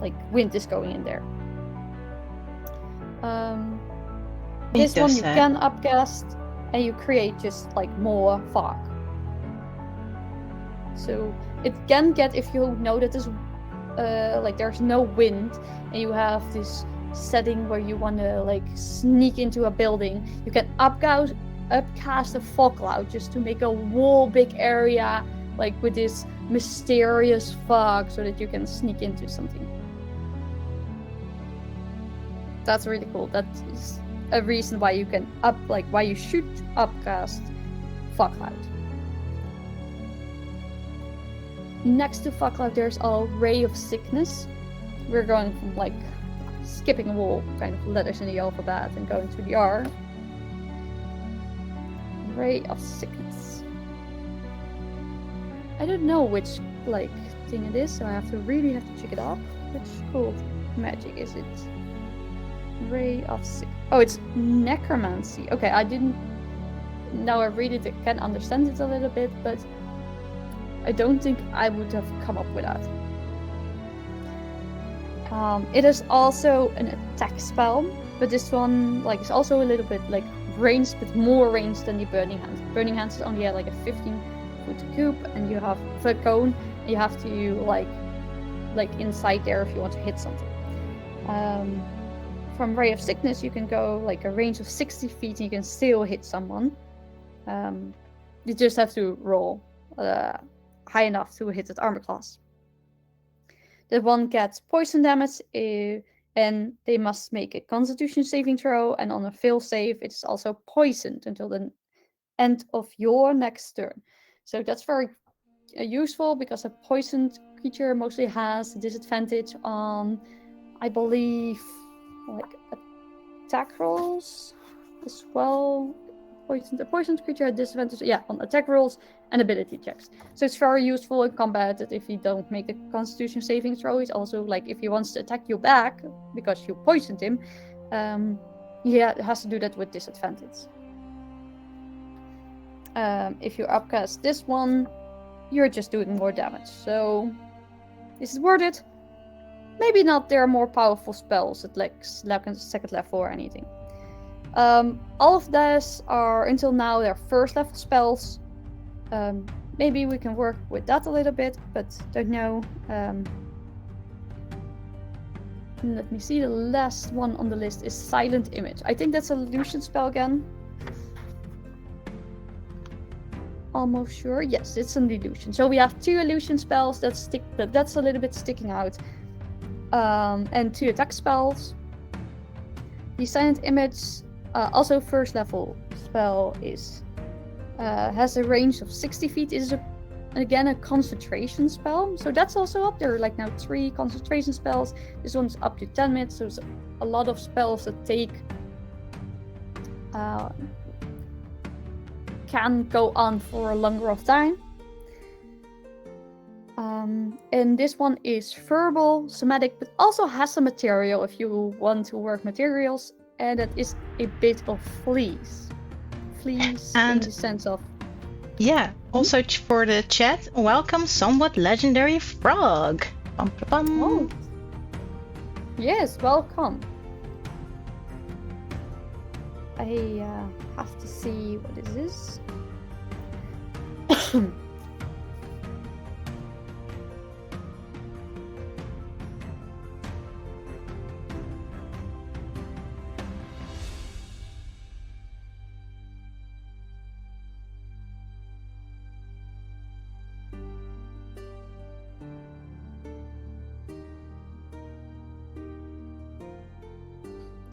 like wind is going in there. This one you can upcast and you create just like more fog. So it can get, if you know that there's no wind and you have this setting where you want to like sneak into a building, you can upcast a fog cloud just to make a whole big area like with this mysterious fog so that you can sneak into something. That's really cool. That is a reason why you can why you should upcast fog cloud. Next to fog cloud, there's a ray of sickness. We're going from like skipping all kind of letters in the alphabet and going to the R. Ray of sickness. I don't know which like thing it is, so I really have to check it up. Which cool magic is it? Ray of sickness. Oh, it's necromancy. Okay, I didn't. Now I read it, I can understand it a little bit, but I don't think I would have come up with that. It is also an attack spell, but this one is also a little bit ranged, but more ranged than the Burning Hands. Burning Hands is only like a 15-foot cube, and you have the cone, and you have to like inside there if you want to hit something. From Ray of Sickness, you can go a range of 60 feet, and you can still hit someone. You just have to roll high enough to hit that armor class. The one gets poison damage, and they must make a Constitution saving throw, and on a fail save, it's also poisoned until the end of your next turn. So that's very useful, because a poisoned creature mostly has a disadvantage on, I believe, attack rolls as well. The poisoned creature had disadvantage, on attack rolls and ability checks. So it's very useful in combat that if you don't make a Constitution saving throw, it's also if he wants to attack you back because you poisoned him, he has to do that with disadvantage. If you upcast this one, you're just doing more damage. So is it worth it? Maybe not. There are more powerful spells at second level or anything. All of these are, until now, they're first level spells. Maybe we can work with that a little bit, but don't know. Let me see, the last one on the list is Silent Image. I think that's a illusion spell again. Almost sure. Yes, it's an illusion. So we have 2 illusion spells but that's a little bit sticking out. And 2 attack spells. The Silent Image, also first level spell, has a range of 60 feet. It is a again a concentration spell. So that's also up there. Like now 3 concentration spells. This one's up to 10 minutes. So there's a lot of spells that take can go on for a longer of time. And this one is verbal, somatic, but also has some material if you want to work materials, and that is a bit of fleas. Fleas And in the sense of... yeah, also for the chat, welcome somewhat legendary frog. Bum, bum, bum. Oh. Yes, welcome. I have to see what is this.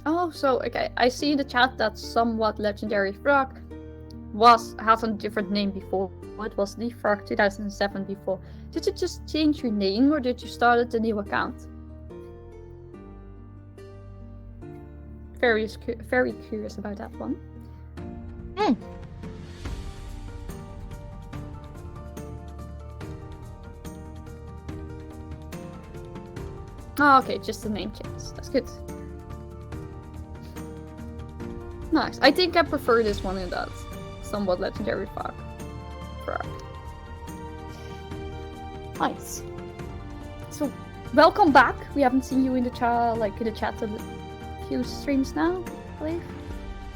Oh, so okay, I see in the chat that somewhat legendary frog has a different name before. It was the Frog 2007 before. Did you just change your name, or did you start a new account? Very curious about that one. Oh, okay, just the name change. That's good. Nice. I think I prefer this one in that somewhat legendary frog. Nice. So, welcome back. We haven't seen you in the chat, a few streams now, I believe.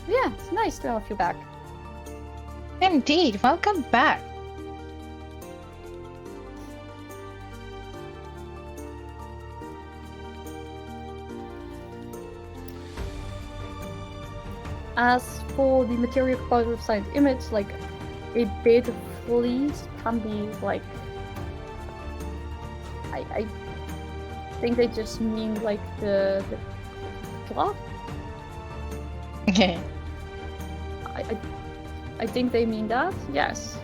Yeah, it's nice to have you back. Indeed, welcome back. As for the material component of silent image, like a bit of fleas can be like, I think they just mean like the cloth. Okay. I think they mean that. Yes.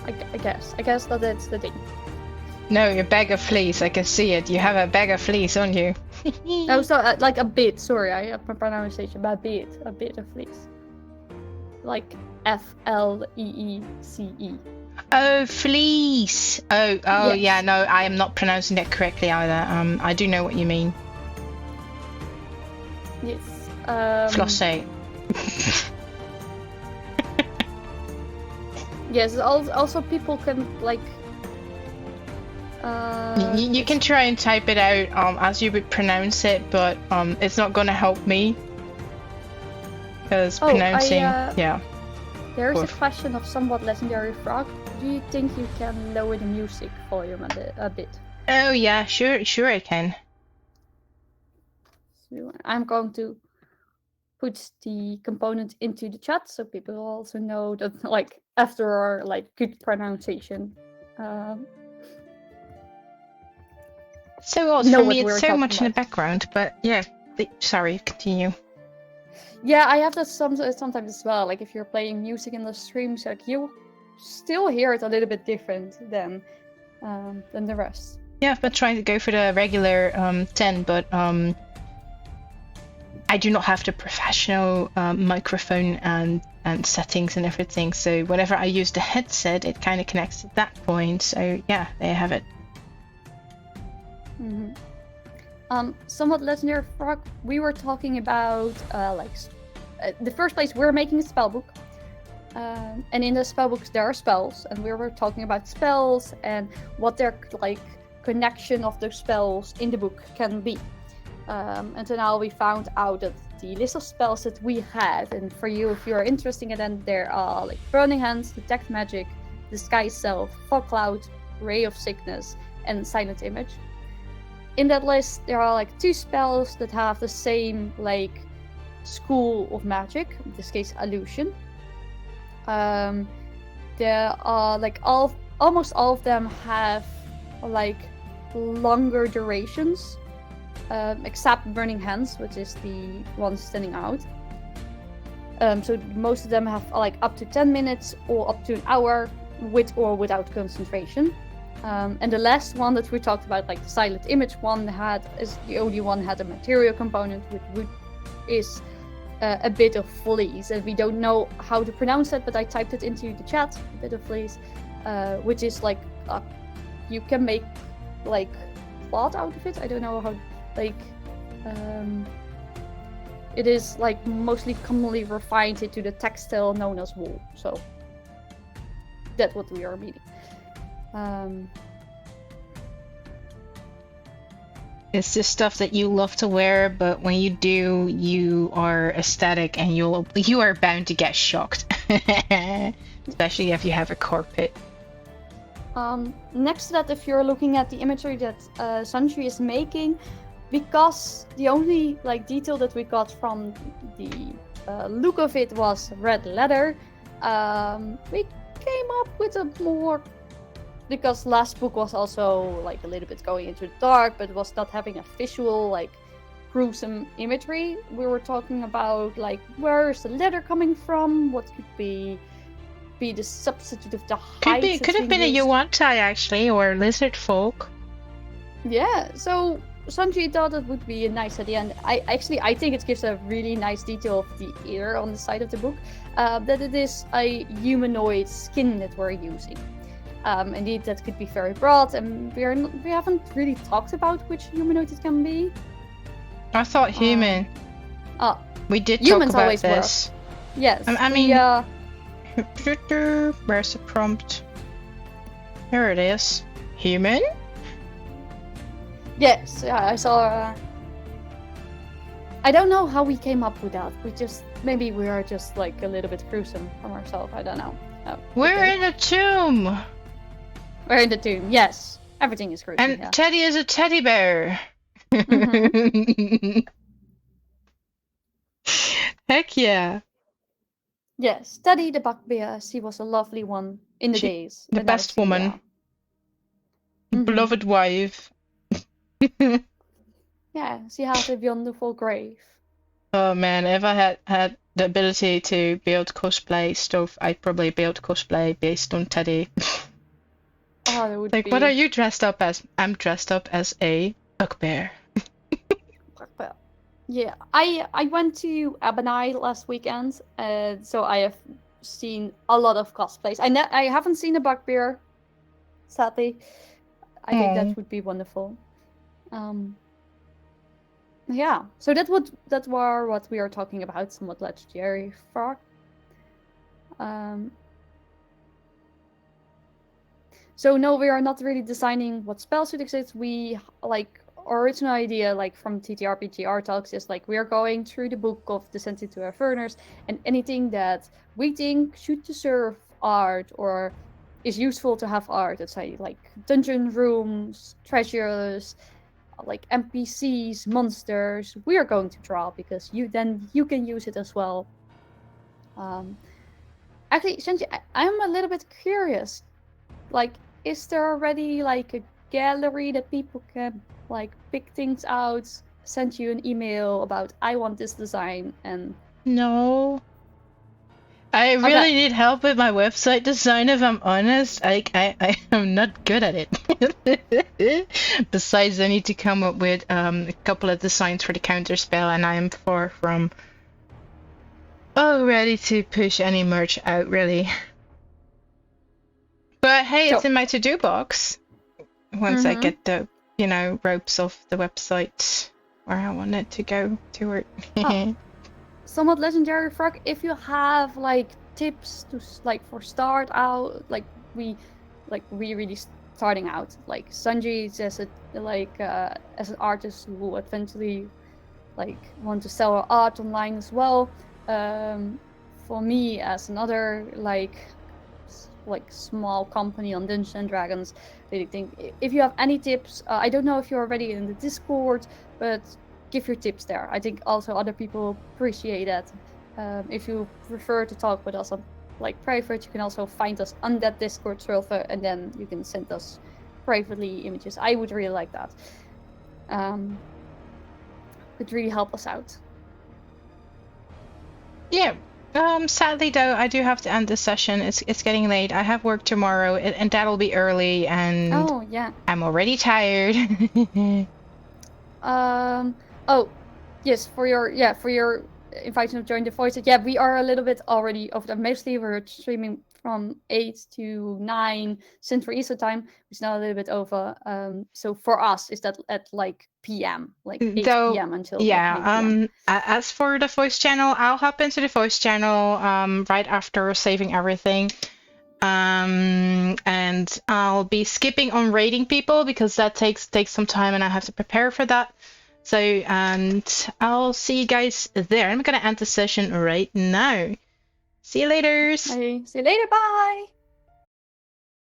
I guess that that's the thing. No, your bag of fleas. I can see it. You have a bag of fleas on you. No, so like a bit. Sorry, I have my pronunciation. But a bit of fleas. Like FLEECE. Oh, fleece. Oh, Yes. yeah. No, I am not pronouncing that correctly either. I do know what you mean. Yes. Flosse. Yes. Also, people can like. You can try and type it out as you would pronounce it, but it's not going to help me. Because pronouncing, yeah. There is a question of somewhat legendary frog. Do you think you can lower the music volume a bit? Oh yeah, sure I can. So I'm going to put the component into the chat so people also know that, like, after our good pronunciation. So odd for me, it's so much in the background, but yeah. Sorry, continue. Yeah, I have that sometimes as well. Like if you're playing music in the streams, like you still hear it a little bit different than the rest. Yeah, I've been trying to go for the regular 10, but I do not have the professional microphone and settings and everything. So whenever I use the headset, it kind of connects at that point. So yeah, there you have it. Mm-hmm. Somewhat legendary frog. We were talking about the first place we're making a spellbook, and in the spellbooks there are spells, and we were talking about spells and what their connection of those spells in the book can be. Until now we found out that the list of spells that we have, and for you if you are interested in them, there are Burning Hands, Detect Magic, Disguise Self, Fog Cloud, Ray of Sickness, and Silent Image. In that list, there are 2 spells that have the same school of magic, in this case illusion. There are almost all of them have longer durations, except Burning Hands, which is the one standing out. So most of them have up to 10 minutes or up to an hour. with or without concentration. And the last one that we talked about, like the silent image one, is the only one had a material component, which is a bit of fleece, and we don't know how to pronounce it, but I typed it into the chat. A bit of fleece, which is like you can make like cloth out of it. I don't know how, like it is like mostly commonly refined into the textile known as wool. So that's what we are meaning. It's just stuff that you love to wear, but when you do, you are ecstatic and you are bound to get shocked. Especially if you have a carpet. Next to that, if you're looking at the imagery that Sansji is making, because the only like detail that we got from the look of it was red leather, we came up with a more, because last book was also like a little bit going into the dark, but was not having a visual like gruesome imagery. We were talking about like where is the leather coming from, what could be the substitute of the hide. Could have been a yuan-tai actually, or lizard folk. Yeah, so Sansji thought it would be a nice idea, and I think it gives a really nice detail of the ear on the side of the book, that it is a humanoid skin that we're using. Indeed, that could be very broad, and we haven't really talked about which humanoid it can be. I thought human. We did talk about this. Work. Yes. I mean, where's the prompt? Here it is. Human? Yes, yeah, I saw. I don't know how we came up with that. Maybe we are just like a little bit gruesome from ourselves. I don't know. We're in a tomb. We're in the tomb. Yes, everything is gruesome. And Teddy is a teddy bear. Mm-hmm. Heck yeah. Yes, Teddy the bugbear. She was a lovely one in the days. The best woman. Beloved wife. Yeah, she has a wonderful grave. Oh man, if I had the ability to build cosplay stuff, I'd probably build cosplay based on Teddy. Oh, that would like, be... what are you dressed up as? I'm dressed up as a bugbear. Bugbear. Yeah, I went to Avernus last weekend, so I have seen a lot of cosplays. I haven't seen a bugbear, sadly. I think that would be wonderful. Yeah, so that were what we are talking about, somewhat legendary frog. So no, we are not really designing what spells should exist. We our original idea, like from TTRPG Art Talks, is like we are going through the book of Descent to Avernus, and anything that we think should deserve art or is useful to have art, let's say like dungeon rooms, treasures, like NPCs, monsters, we are going to draw, because you can use it as well. Actually, Sansji, I'm a little bit curious. Like, is there already like a gallery that people can like pick things out, send you an email about I want this design? And no. I really need help with my website design, if I'm honest. I am not good at it. Besides, I need to come up with a couple of designs for the counter spell, and I am far from ready to push any merch out, really. But hey, it's in my to-do box. Once I get the, ropes off the website where I want it to go toward. Somewhat legendary frog, if you have like tips to like for start out, like we really starting out, like Sansji is as an artist who will eventually like want to sell our art online as well. For me as another like small company on Dungeons and Dragons, really think if you have any tips, I don't know if you're already in the Discord, but give your tips there. I think also other people appreciate that. If you prefer to talk with us on like private, you can also find us on that Discord server, and then you can send us privately images. I would really like that. Could really help us out. Yeah, Sadly though, I do have to end this session. It's getting late. I have work tomorrow, and that'll be early, and Oh yeah. I'm already tired. Oh yes, for your inviting to join the voice. Yeah, we are a little bit already over time. Mostly we're streaming from 8 to 9 Central Eastern Time, which is now a little bit over. So for us, is that at like PM, like 8 Though, PM until yeah, like 9 PM. as for the voice channel, I'll hop into the voice channel right after saving everything. And I'll be skipping on raiding people because that takes some time and I have to prepare for that. So, and I'll see you guys there. I'm gonna end the session right now. See you later. See you later. Bye.